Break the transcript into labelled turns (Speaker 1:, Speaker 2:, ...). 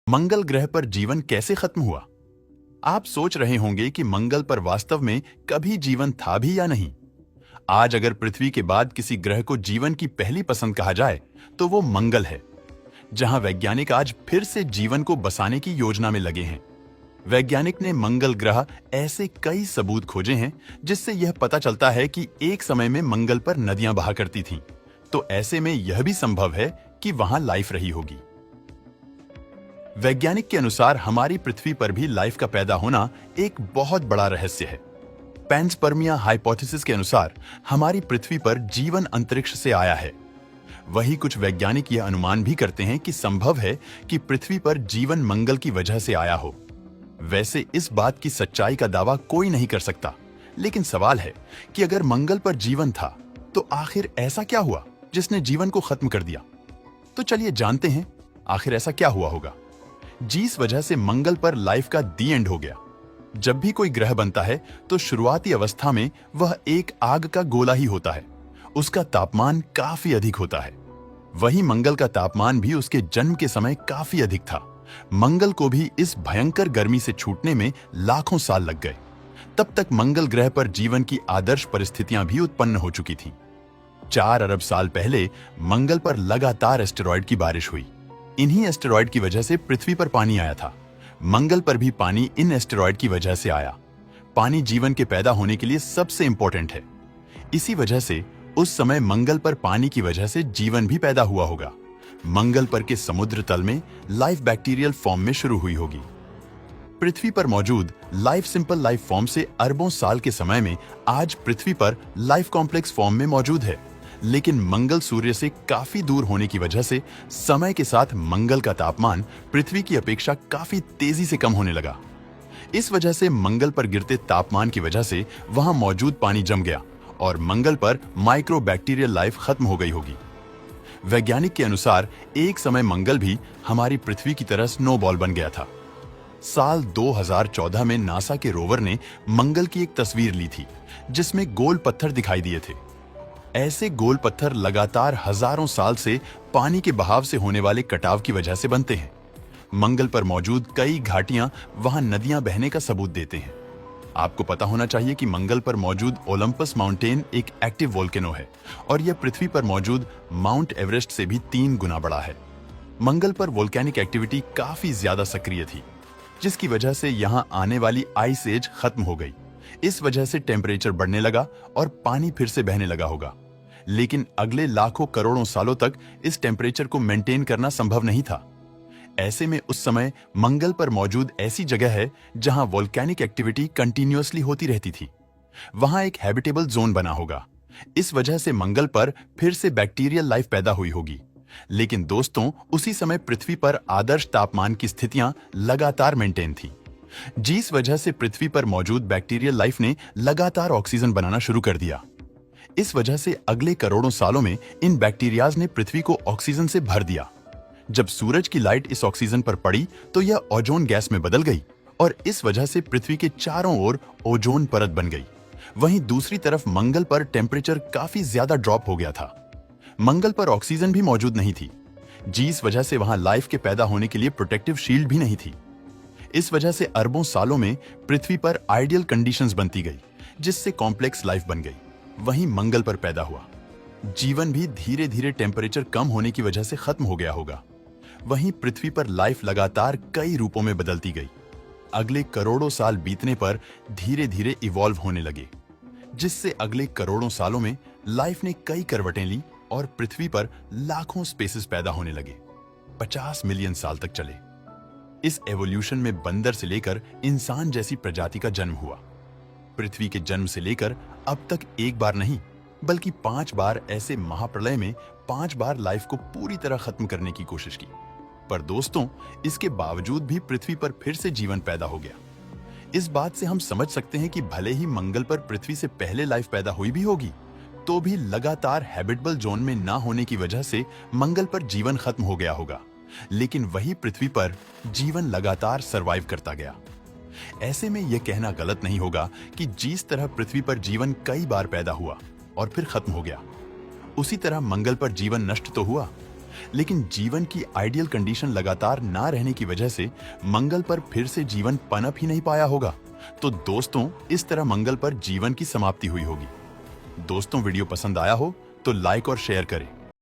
Speaker 1: मंगल ग्रह पर जीवन कैसे खत्म हुआ? आप सोच रहे होंगे कि मंगल पर वास्तव में कभी जीवन था भी या नहीं। आज अगर पृथ्वी के बाद किसी ग्रह को जीवन की पहली पसंद कहा जाए तो वो मंगल है, जहां वैज्ञानिक आज फिर से जीवन को बसाने की योजना में लगे हैं। वैज्ञानिक ने मंगल ग्रह ऐसे कई सबूत खोजे हैं जिससे यह पता चलता है कि एक समय में मंगल पर नदियां बहा करती थीं, तो ऐसे में यह भी संभव है कि वहां लाइफ रही होगी। वैज्ञानिक के अनुसार हमारी पृथ्वी पर भी लाइफ का पैदा होना एक बहुत बड़ा रहस्य है। पैंसपर्मिया हाइपोथेसिस के अनुसार हमारी पृथ्वी पर जीवन अंतरिक्ष से आया है। वही कुछ वैज्ञानिक यह अनुमान भी करते हैं कि संभव है कि पृथ्वी पर जीवन मंगल की वजह से आया हो। वैसे इस बात की सच्चाई का दावा कोई नहीं कर सकता, लेकिन सवाल है कि अगर मंगल पर जीवन था तो आखिर ऐसा क्या हुआ जिसने जीवन को खत्म कर दिया? तो चलिए जानते हैं आखिर ऐसा क्या हुआ होगा जिस वजह से मंगल पर लाइफ का दी एंड हो गया। जब भी कोई ग्रह बनता है तो शुरुआती अवस्था में वह एक आग का गोला ही होता है। उसका तापमान काफी अधिक होता है। वही मंगल का तापमान भी उसके जन्म के समय काफी अधिक था। मंगल को भी इस भयंकर गर्मी से छूटने में लाखों साल लग गए। तब तक मंगल ग्रह पर जीवन की आदर्श परिस्थितियां भी उत्पन्न हो चुकी थीं। 4 अरब साल पहले मंगल पर लगातार एस्टेरॉयड की बारिश हुई। इन्हीं एस्टेरॉयड की वजह से पृथ्वी पर पानी आया था। मंगल पर भी पानी इन एस्टेरॉयड की वजह से आया। पानी जीवन के पैदा होने के लिए सबसे इंपॉर्टेंट है। इसी वजह से उस समय मंगल पर पानी की वजह से जीवन भी पैदा हुआ होगा। मंगल पर के समुद्र तल में लाइफ बैक्टीरियल फॉर्म में शुरू हुई होगी। पृथ्वी पर मौजूद लाइफ सिंपल लाइफ फॉर्म से अरबों साल के समय में आज पृथ्वी पर लाइफ कॉम्प्लेक्स फॉर्म में मौजूद है। लेकिन मंगल सूर्य से काफी दूर होने की वजह से समय के साथ मंगल का तापमान पृथ्वी की अपेक्षा काफी तेजी से कम होने लगा। इस वजह से मंगल पर गिरते तापमान की वजह से वहां मौजूद पानी जम गया और मंगल पर माइक्रोबैक्टीरियल लाइफ खत्म हो गई होगी। वैज्ञानिक के अनुसार एक समय मंगल भी हमारी पृथ्वी की तरह स्नोबॉल बन गया था। साल 2014 में नासा के रोवर ने मंगल की एक तस्वीर ली थी जिसमें गोल पत्थर दिखाई दिए थे। ऐसे गोल पत्थर लगातार हजारों साल से पानी के बहाव से होने वाले कटाव की वजह से बनते हैं। मंगल पर मौजूद कई घाटियां वहां नदियां बहने का सबूत देते हैं। आपको पता होना चाहिए कि मंगल पर मौजूद ओलंपस माउंटेन एक एक्टिव वोल्केनो है और यह पृथ्वी पर मौजूद माउंट एवरेस्ट से भी 3 गुना बड़ा है। मंगल पर वोल्केनिक एक्टिविटी काफी ज्यादा सक्रिय थी, जिसकी वजह से यहां आने वाली आइस एज खत्म हो गई। इस वजह से टेम्परेचर बढ़ने लगा और पानी फिर से बहने लगा होगा। लेकिन अगले लाखों करोड़ों सालों तक इस टेम्परेचर को मेंटेन करना संभव नहीं था। ऐसे में उस समय मंगल पर मौजूद ऐसी जगह है जहां वोल्केनिक एक्टिविटी कंटिन्यूअसली होती रहती थी। वहां एक हैबिटेबल जोन बना होगा। इस वजह से मंगल पर फिर से बैक्टीरियल लाइफ पैदा हुई होगी। लेकिन दोस्तों, उसी समय पृथ्वी पर आदर्श तापमान की स्थितियां लगातार मेंटेन थी, जिस वजह से पृथ्वी पर मौजूद बैक्टीरियल लाइफ ने लगातार ऑक्सीजन बनाना शुरू कर दिया। इस वजह से अगले करोड़ों सालों में इन बैक्टीरियाज ने पृथ्वी को ऑक्सीजन से भर दिया। जब सूरज की लाइट इस ऑक्सीजन पर पड़ी तो यह ओजोन गैस में बदल गई और इस वजह से पृथ्वी के चारों ओर ओजोन परत बन गई। वहीं दूसरी तरफ मंगल पर टेम्परेचर काफी ज्यादा ड्रॉप हो गया था। मंगल पर ऑक्सीजन भी मौजूद नहीं थी, जिस वजह से वहां लाइफ के पैदा होने के लिए प्रोटेक्टिव शील्ड भी नहीं थी। इस वजह से अरबों सालों में पृथ्वी पर आइडियल कंडीशंस बनती गई, जिससे कॉम्प्लेक्स लाइफ बन गई। वहीं मंगल पर पैदा हुआ जीवन भी धीरे धीरे टेम्परेचर कम होने की वजह से खत्म हो गया होगा। वहीं पृथ्वी पर लाइफ लगातार कई रूपों में बदलती गई। अगले करोड़ों साल बीतने पर धीरे धीरे इवॉल्व होने लगे, जिससे अगले करोड़ों सालों में लाइफ ने कई करवटें ली और पृथ्वी पर लाखों स्पेसिस पैदा होने लगे। 50 मिलियन साल तक चले। इस एवोल्यूशन में बंदर से लेकर इंसान जैसी प्रजाति का जन्म हुआ। पृथ्वी के जन्म से लेकर अब तक एक बार नहीं बल्कि 5 बार ऐसे महाप्रलय में 5 बार लाइफ को पूरी तरह खत्म करने की कोशिश की। पर दोस्तों, इसके बावजूद भी पृथ्वी पर फिर से जीवन पैदा हो गया। इस बात से हम समझ सकते हैं कि भले ही मंगल पर पृथ्वी से पहले लाइफ पैदा हुई भी होगी, तो भी लगातार हैबिटेबल जोन में ना होने की वजह से मंगल पर जीवन खत्म हो गया होगा। लेकिन वही पृथ्वी पर जीवन लगातार सरवाइव करता गया। ऐसे में यह कहना गलत नहीं होगा कि जिस तरह पृथ्वी पर जीवन कई बार पैदा हुआ और फिर खत्म हो गया, उसी तरह मंगल पर जीवन नष्ट तो हुआ, लेकिन जीवन की आइडियल कंडीशन लगातार ना रहने की वजह से मंगल पर फिर से जीवन पनप ही नहीं पाया होगा। तो दोस्तों, इस तरह मंगल पर जीवन की समाप्ति हुई होगी। दोस्तों, वीडियो पसंद आया हो तो लाइक और शेयर करें।